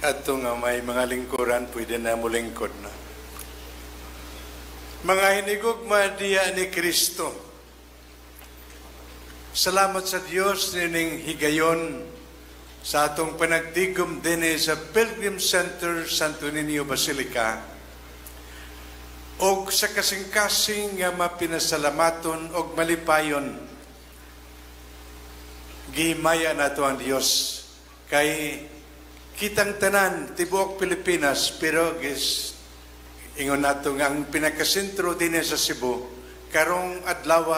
at nga may mga lingkuran, pwede na mo lingkod na. Mga hinigugma diya ni Kristo, salamat sa Diyos nining higayon sa atong panagtigom din sa Pilgrim Center Santo Niño Basilica o sa kasing-kasing nga mapinasalamaton o malipayon gihimaya nato ang Diyos kay kitang tanan tibuok Pilipinas pero ingon nato nga ang pinakasentro din sa Cebu karong adlaw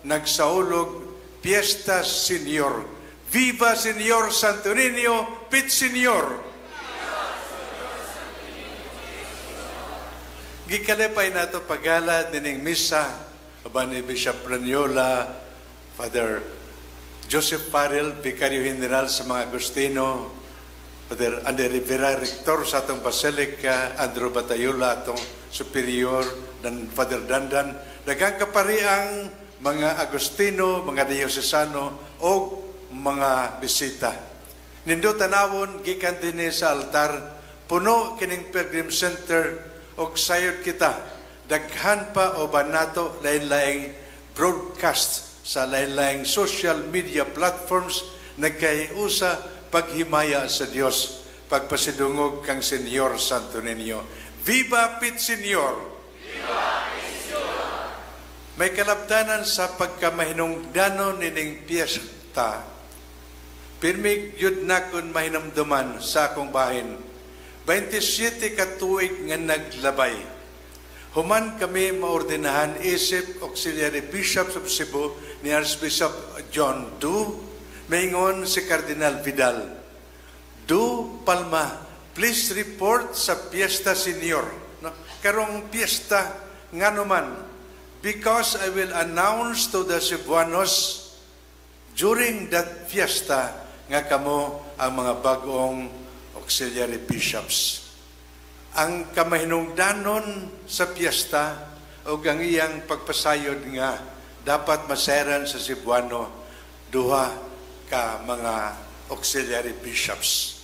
nagsaulog Fiesta Senior. Viva Senior Santo Niño, Pit Senior. Gikalipay nato pagala dining misa aban ni Bishop Ranyola, Father Joseph Farrell, Vicario General sa mga Agustino, Father Ander Rivera, Rector sa atong Basilica, Andrew Batayula, atong Superior, dan Father Dandan, daghang kapariang mga Agustino, mga Diocesano, o mga bisita. Nindo tanawon, gikan din sa altar, puno kining Pilgrim Center, o sayod kita, daghan pa o banato, lain-laing broadcast sa lain-laing social media platforms, nagkaiusa paghimaya sa Dios, pagpasidungog kang Senyor Santo Niño. Viva Pit Senior! Viva Pit Senior! May kalabdanan sa pagkamahinungdanon nining piyesta. Pirmig yun na kun mahinamduman sa akong bahin. 27 katuig nga naglabay. Human kami maordinahan isip Auxiliary Bishop of Cebu ni Archbishop John Du, maingon si Cardinal Vidal, Du Palma, please report sa Fiesta Senior. No? Karong piyesta nga naman, because I will announce to the Cebuanos during that fiesta nga kamo ang mga bagong auxiliary bishops. Ang kamahinungdanon sa piyesta o ang iyang pagpasayod nga dapat maseran sa Cebuano duha ka mga auxiliary bishops.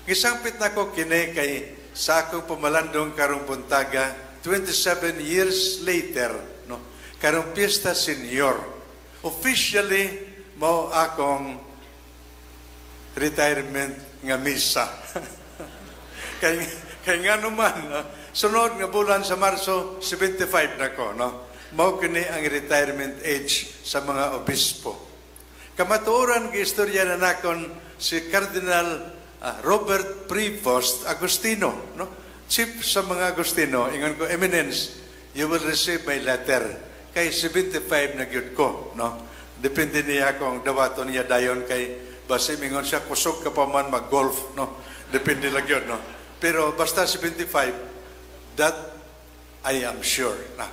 Gisampit na ko kini kay sa akong pumalandong karong buntaga 27 years later, no? Karong Fiesta Senior. Officially mo akong retirement nga misa. kay nga naman, no? Sunod nga bulan sa Marso 75 na ko, no? Mao kini ang retirement age sa mga obispo. Kamatuoran gi istorya na nakon si Cardinal Robert Prevost Agustino, no? Chief sa mga Agustino, ingon ko, Eminence, you will receive my letter. Kay 75 na gyud ko, no? Depende niya kung dawaton niya dayon kay basi mingon siya kusog ka pa man mag-golf, no? Depende lang yun, no? Pero basta 75, that I am sure. Na.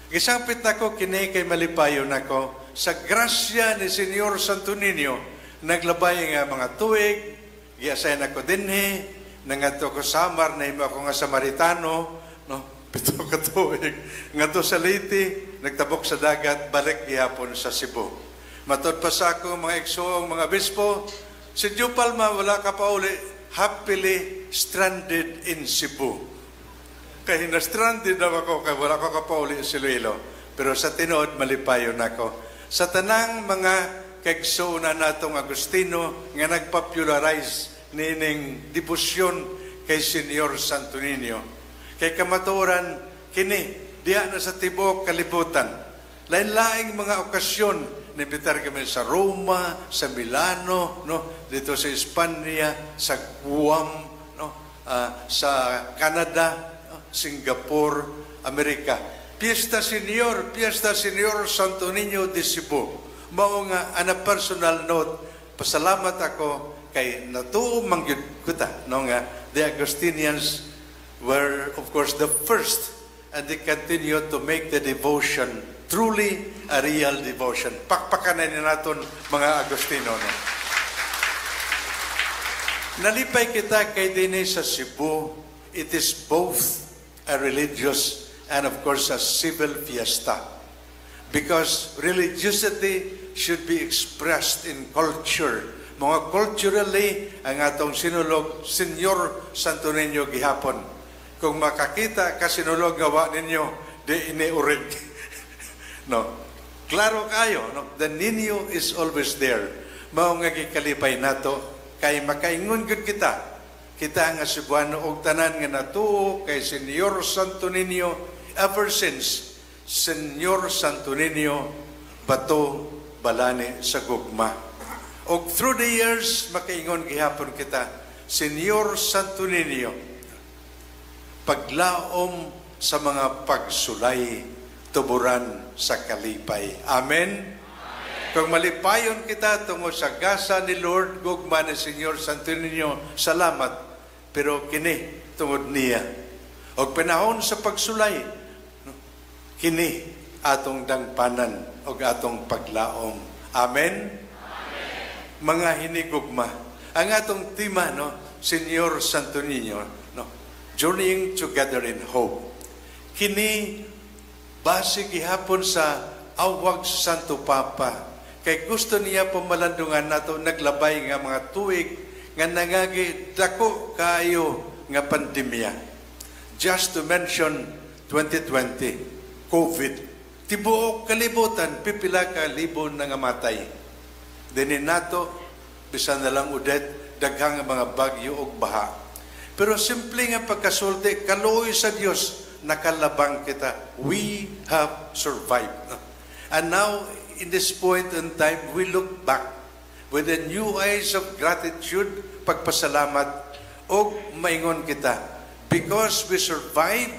Gisapit na ko, kini kay malipayo na ko, sa grasya ni Senyor Santo Niño, naglabay nga mga tuig, giasay na ko dinhi, nangato ko Samar, na imo ako nga Samaritano, no? 7 ka tuig, ngato sa Leyte, nagtabok sa dagat, balik gihapon sa Cebu. Matod pa sa ako, mga igsoong, mga bispo, si Joe Palma, wala ka pa uli, happily stranded in Cebu. Kaya na-stranded na ako, kaya wala ka pa uli sa Iloilo. Pero sa tinood, malipayon ako. Sa tanang mga kaigsoona natong Agustino nga nagpopularize nining debosyon kay Senyor Santo Niño. Kay kamatuoran, kini, diya na sa tibok kalibutan. Lain-laing mga okasyon, nibitar kami sa Roma, sa Milano, no? Dito sa Espanya, sa Guam, no? Sa Canada, no? Singapore, Amerika. Fiesta Senior Santo Niño de Cebu. Mao nga, on a personal note, pasalamat ako kay natuo mangyud kuta, no nga, the Agustinians were, of course, the first, and they continue to make the devotion truly a real devotion. Pakpakanan naton mga Agustino. No? Nalipay kita kay dinhi sa Cebu. It is both a religious and of course a civil fiesta. Because religiosity should be expressed in culture, Mga culturally, ang atong sinulog, Senyor Santo Niño gihapon. Kung makakita ka sinulog gawa ninyo, di iniurig. No. Klaro kayo, no? The Niño is always there. Mao nga gikalipay nato, kay makaingon gud kita. Kita nga Cebuano og tanan nga natuo kay Senyor Santo Niño ever since Senyor Santo Niño bato balani sa gugma. Og through the years makaingon gihapon kita, Senyor Santo Niño, paglaom sa mga pagsulay, tuburan sa kalipay. Amen. Kung malipayon kita tungod sa gasa ni Lord, gugma ni Senyor Santo Niño, salamat. Pero kini tungod niya. O panahon sa pagsulay, kini atong dangpanan o atong paglaom. Amen? Amen. Mga hinigugma. Ang atong tema, no, Senyor Santo Niño, no, journeying together in hope. Kini base gihapon sa awag sa Santo Papa. Kay gusto niya pamalandungan nato naglabay nga mga tuig nga nangagi dako kayo nga pandemya. Just to mention 2020, COVID. Tibuok kalibutan, pipila ka libo na nga matay. Dinin nato, bisan na lang udet, daghang mga bagyo o baha. Pero simple nga pagkasulti, kaluoy sa Dios, nakalabang kita. We have survived. And now, in this point in time, we look back with the new eyes of gratitude, pagpasalamat, o maingon kita. Because we survived,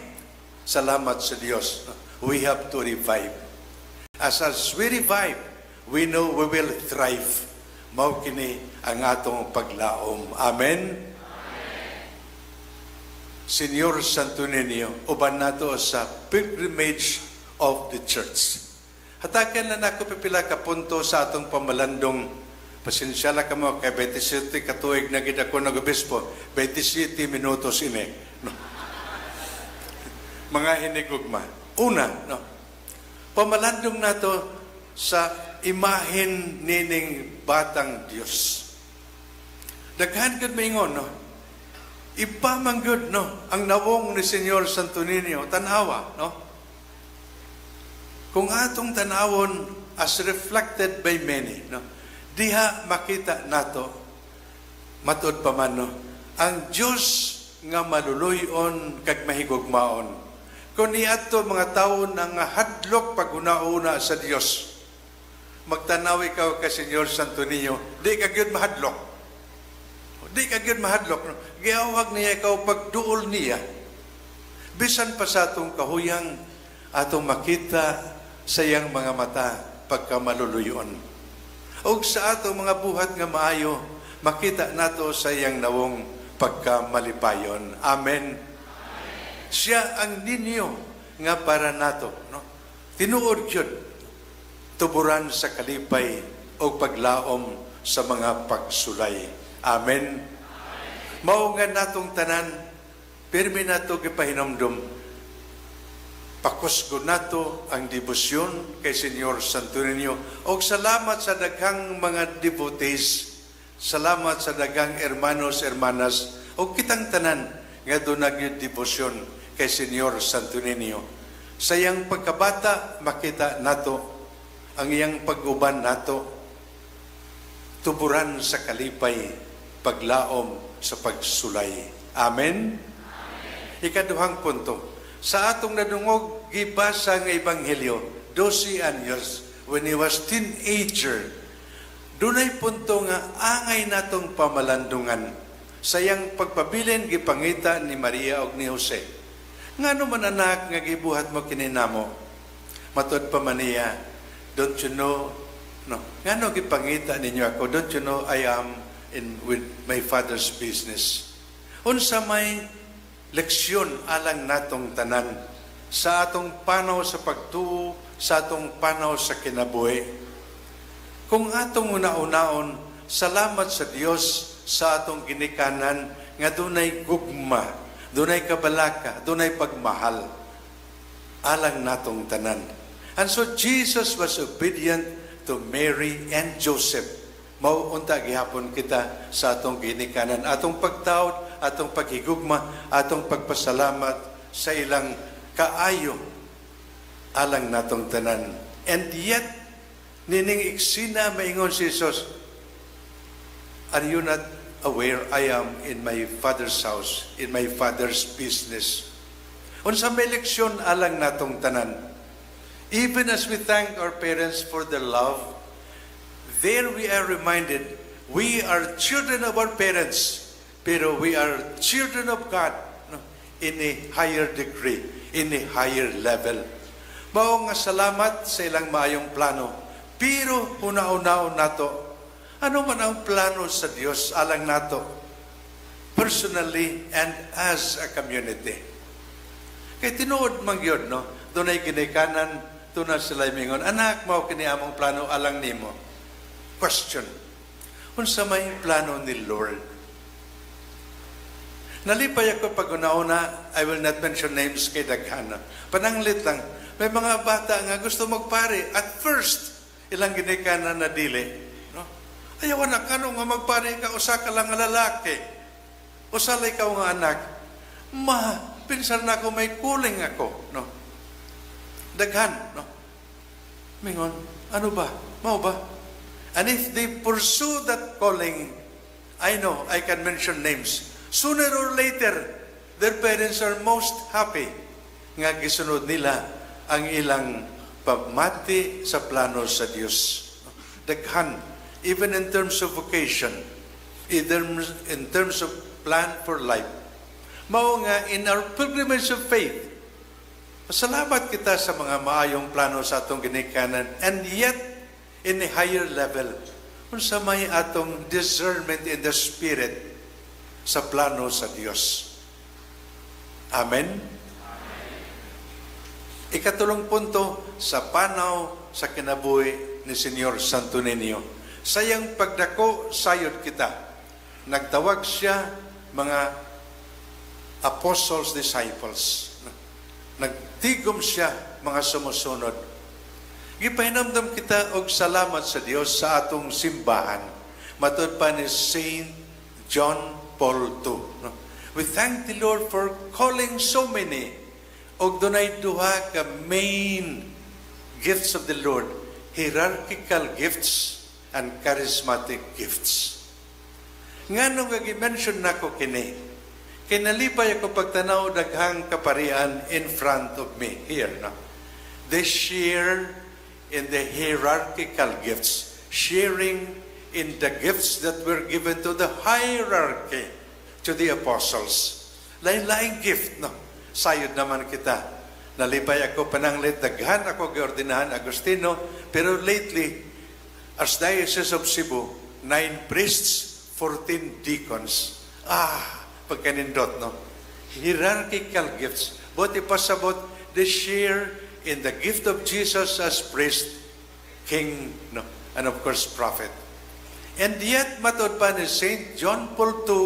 salamat sa Diyos. We have to revive. As we revive, we know we will thrive. Mao kini ang atong paglaom. Amen? Senyor Santo Niño, uban nato sa pilgrimage of the church. Hatakan na nako pipila ka punto sa atong pamalandong. Pasensya lang ka mo, kay 27 katuig na gid ako nag-obispo, 27 minutos ini. No? Mga hinigugma. Una, no? Pamalandong nato sa imahen nining batang Dios. Daghan gud maingon, no? Ipamanggod, no? Ang nawong ni Senyor Santo Niño, tanawa, no? Kung atong tanawon as reflected by many, no? Diha makita nato, matod pa man, no? Ang Diyos nga maluluyon kag mahigugmaon. Kung niadto mga tao nga hadlok pag-una-una sa Dios, magtanaw ikaw ka Senyor Santo Niño, di ka gyud mahadlok. Di ka gyud mahadlok. No? Giawag niya ikaw pagduol niya. Bisan pa sa atong kahuyang, atong makita sa iyang mga mata pagka maluluyon. O sa atong mga buhat nga maayo, makita nato sa iyang nawong pagkamalipayon. Amen. Siya ang ninyo nga para nato, no? Tinuod yun, tuburan sa kalipay o paglaom sa mga pagsulay. Amen. Mao nga natong tanan, pirmi nato gipahinomdom. Pakusgo nato ang debosyon kay Senyor Santo Niño. O salamat sa daghang mga devotees, salamat sa daghang hermanos, hermanas, o kitang tanan nga doon nag-debosyon kay Senyor Santo Niño. Sa iyang pagkabata, makita nato ang iyang pag-uban nato, tuburan sa kalipay, paglaom sa pagsulay. Amen? Ikaduhang punto, sa atong nadungog, gibasa nga Ebanghelyo, 12 anyos, when he was teenager, dunay punto nga angay natong pamalandungan. Sayang pagpabilin, gipangita ni Maria o ni Jose. Nga naman anak, nga gibuhat mo kininamo. Matod pa man niya, don't you know, no, nga no gipangita ninyo ako, don't you know I am with my father's business. Unsa may leksyon alang natong tanan sa atong panaw sa pagtuo, sa atong panaw sa kinabuhi. Kung atong una-unaon, salamat sa Dios sa atong ginikanan nga dunay gugma, dunay kabalaka, dunay pagmahal alang natong tanan. And so Jesus was obedient to Mary and Joseph mauunta gihapon kita sa atong ginikanan, atong pagtawad, atong paghigugma, atong pagpasalamat sa ilang kaayo alang natong tanan. And yet, nining iksina maingon si Jesus, are you not aware I am in my Father's house, in my Father's business? Unsa may leksyon alang natong tanan. Even as we thank our parents for their love, there we are reminded we are children of our parents, pero we are children of God, no? In a higher degree, in a higher level. Mao nga salamat sa ilang maayong plano. Pero una-unaw nato, ano man ang plano sa Dios alang nato, personally and as a community. Kay tinuod man gyud, no? Dunay ginikanan, tuna sila mingon, anak, mao kini among plano alang nimo. Question. Unsa may plano ni Lord? Nalipay ako pag una-una, I will not mention names kay daghan. Pananglit lang, may mga bata nga gusto magpare. At first, ilang ginikanan na dili. No? Ayaw anak, ano nga magpare ka, usa ka lang nga lalaki. Usalay ka nga anak. Pinsan na ako, may kuling ako. No? Daghan. No? Mingon, ano ba? Mau ba? And if they pursue that calling, I know, I can mention names. Sooner or later, their parents are most happy nga gisunod nila ang ilang pagmati sa plano sa Diyos. Daghan, even in terms of vocation, in terms of plan for life. Mao nga, in our pilgrimage of faith, masalamat kita sa mga maayong plano sa atong ginikanan, and yet, in a higher level, unsa may atong discernment in the Spirit sa plano sa Diyos. Amen? Ikatulong punto, sa panaw sa kinabuhi ni Senyor Santo Niño. Sayang pagdako, sayod kita. Nagtawag siya mga apostles, disciples. Nagtigom siya mga sumusunod. Gipahinamdam kita og salamat sa Dios sa atong simbahan. Matud pa ni Saint John Paul II. We thank the Lord for calling so many. Og dunay duha ka main gifts of the Lord, hierarchical gifts and charismatic gifts. Ngano nga gi-mention nako kini? Kinalipay ako pagtanaw daghang kaparian in front of me here, no? They share in the hierarchical gifts, sharing in the gifts that were given to the hierarchy, to the apostles. Lain-laing gift, no? Sayod naman kita. Nalipay ako pananglit, daghan ako giordinahan Agustino, pero lately, Archdiocese of Cebu, 9 priests, 14 deacons. Pagkanindot, no? Hierarchical gifts. Buti pasabot, they share in the gift of Jesus as priest, king, no? And of course, prophet. And yet, matod pa ni Saint John Paul II,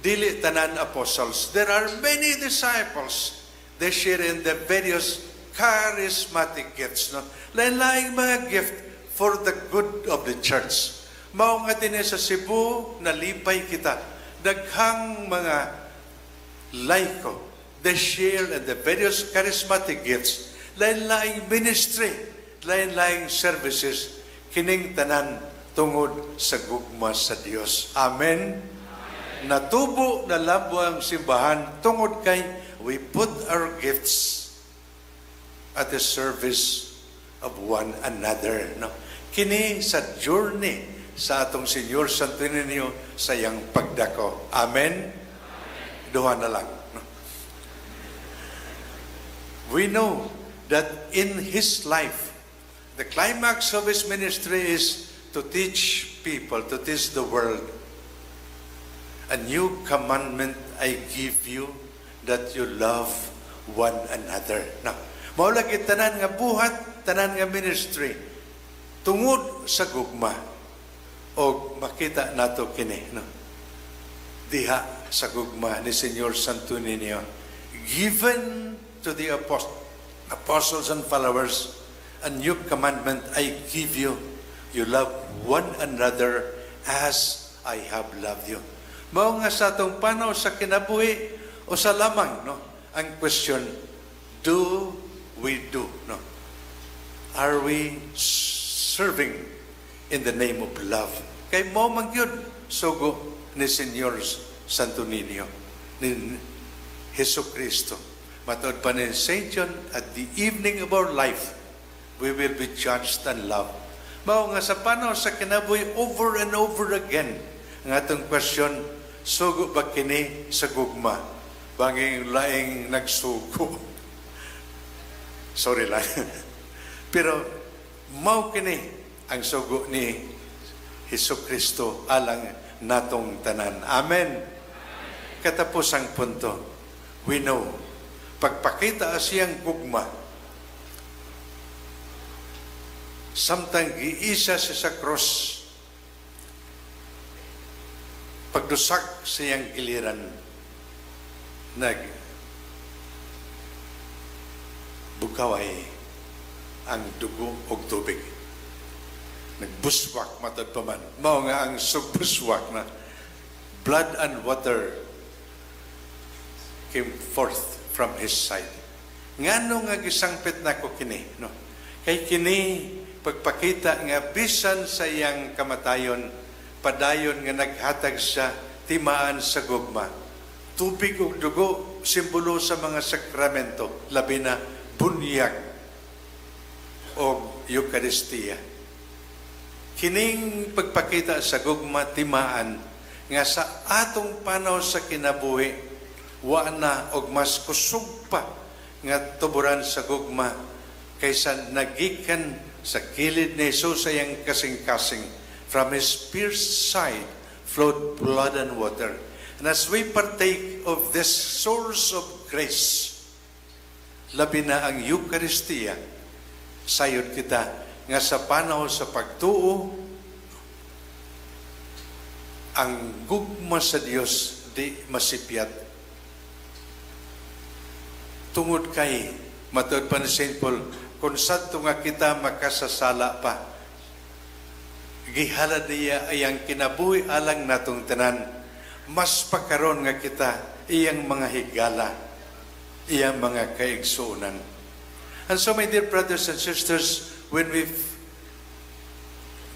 dili tanan apostles. There are many disciples. They share in the various charismatic gifts. No? Lain-laing mga gift for the good of the church. Mao nga din sa Cebu, nalipay kita. Daghang mga laiko. They share in the various charismatic gifts. Lain-laing ministry. Lain-laing services. Kining tanan tungod sa gugma sa Dios. Amen. Natubo na labo ang simbahan tungod kay we put our gifts at the service of one another. No? Kini sa journey sa atong Senyor Santo Niño sa iyang pagdako. Amen? Duha na lang. No? We know that in His life, the climax of His ministry is to teach people, to teach the world, a new commandment I give you, that you love one another. Now, maulagit tanan nga buhat, tanan nga ministry, tungod sa gugma, o makita nato kini, no? Diha sa gugma ni Senyor Santo Niño, given to the apostles and followers, a new commandment I give you, you love one another as I have loved you. Mao nga sa atong panaw sa kinabuhi o sa lamang, no? Ang question, do we do, no? Are we serving in the name of love? Kay mo man gyud sugo ni Senyor Santo Niño, ni Jesucristo. Matod pa ni Saint John, at the evening of our life, we will be judged and loved. Mao nga sa panaw sa kinabuhi over and over again, ang atong question, sugo ba kini sa gugma? Banging laing nagsugo. Sorry lang. Pero mao kini ang sugo ni Jesucristo alang natong tanan. Amen. Katapos ang punto, we know, pagpakita siyang gugma, samtang giisa siya sa cross, pagdusak siyang giliran, bugaway ang dugo og tubig. Nagbuswak matod pa man. Mao nga ang sugbuswak na blood and water came forth from his side. Ngano nga gisangpit nako kini, no? Kay kini pagpakita nga bisan sa iyang kamatayon, padayon nga naghatag sa timaan sa gugma. Tubig ug dugo simbolo sa mga sakramento, labi na bunyag o Eucharistia. Kining pagpakita sa gugma timaan nga sa atong panaw sa kinabuhi, wa na og mas kusog pa nga tuburan sa gugma kaysa nagikan sa kilid ni Jesus sa iyang kasing-kasing. From his pierced side flowed blood and water. And as we partake of this source of grace, labi na ang Eucharistia, sayod kita nga sa panahon sa pagtuo, ang gugma sa Dios di masipyat. Tungod kay, matod pa ni St. Paul, kung sadto nga kita makasasala pa, gihala niya ayang kinabuhi alang natong tanan, mas pagkaroon nga kita iyang mga higala, iyang mga kaigsuunan. And so, my dear brothers and sisters, when we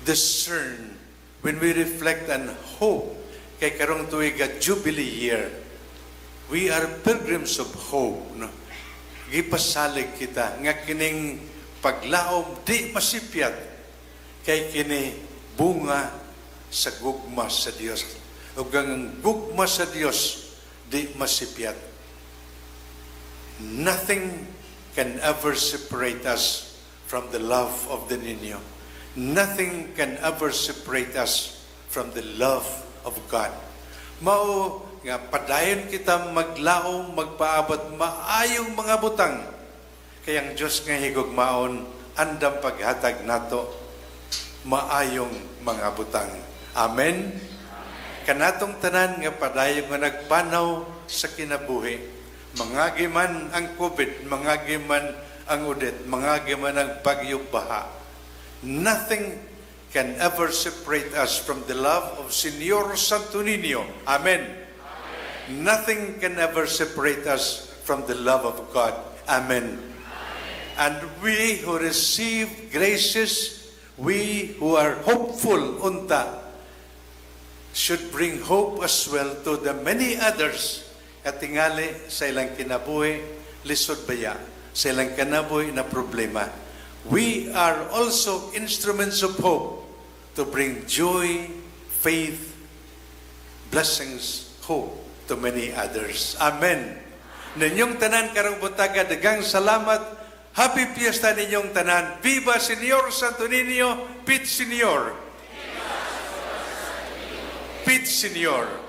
discern, when we reflect and hope, kay karong tuig at Jubilee year, we are pilgrims of hope, no? Gipasalig kita nga kining paglaom di masipyat kay kini bunga sa gugma sa Dios. Ug ang gugma sa Dios di masipyat. Nothing can ever separate us from the love of the Niño. Nothing can ever separate us from the love of God. Mao nga padayon kita maglaom, magpaabot maayong mga butang. Kaya ang Diyos nga higugmaon, andam paghatag nato maayong mga butang. Amen? Kanatong tanan nga padayon nga nagpanaw sa kinabuhi. Mangagi man ang COVID, mangagi man ang udet, mangagi man ang bagyong baha. Nothing can ever separate us from the love of Senyor Santo Niño. Amen. Nothing can ever separate us from the love of God. Amen. And we who receive graces, we who are hopeful unta, should bring hope as well to the many others. At tingali sa ilang kinabuhi, lisod baya, sa ilang kinabuhi na problema. We are also instruments of hope to bring joy, faith, blessings, hope to many others. Amen. Ninyong tanan karong buntaga, daghang salamat. Happy Fiesta ninyong tanan. Viva Senyor Santo Niño, Pit Senyor. Pit Senyor.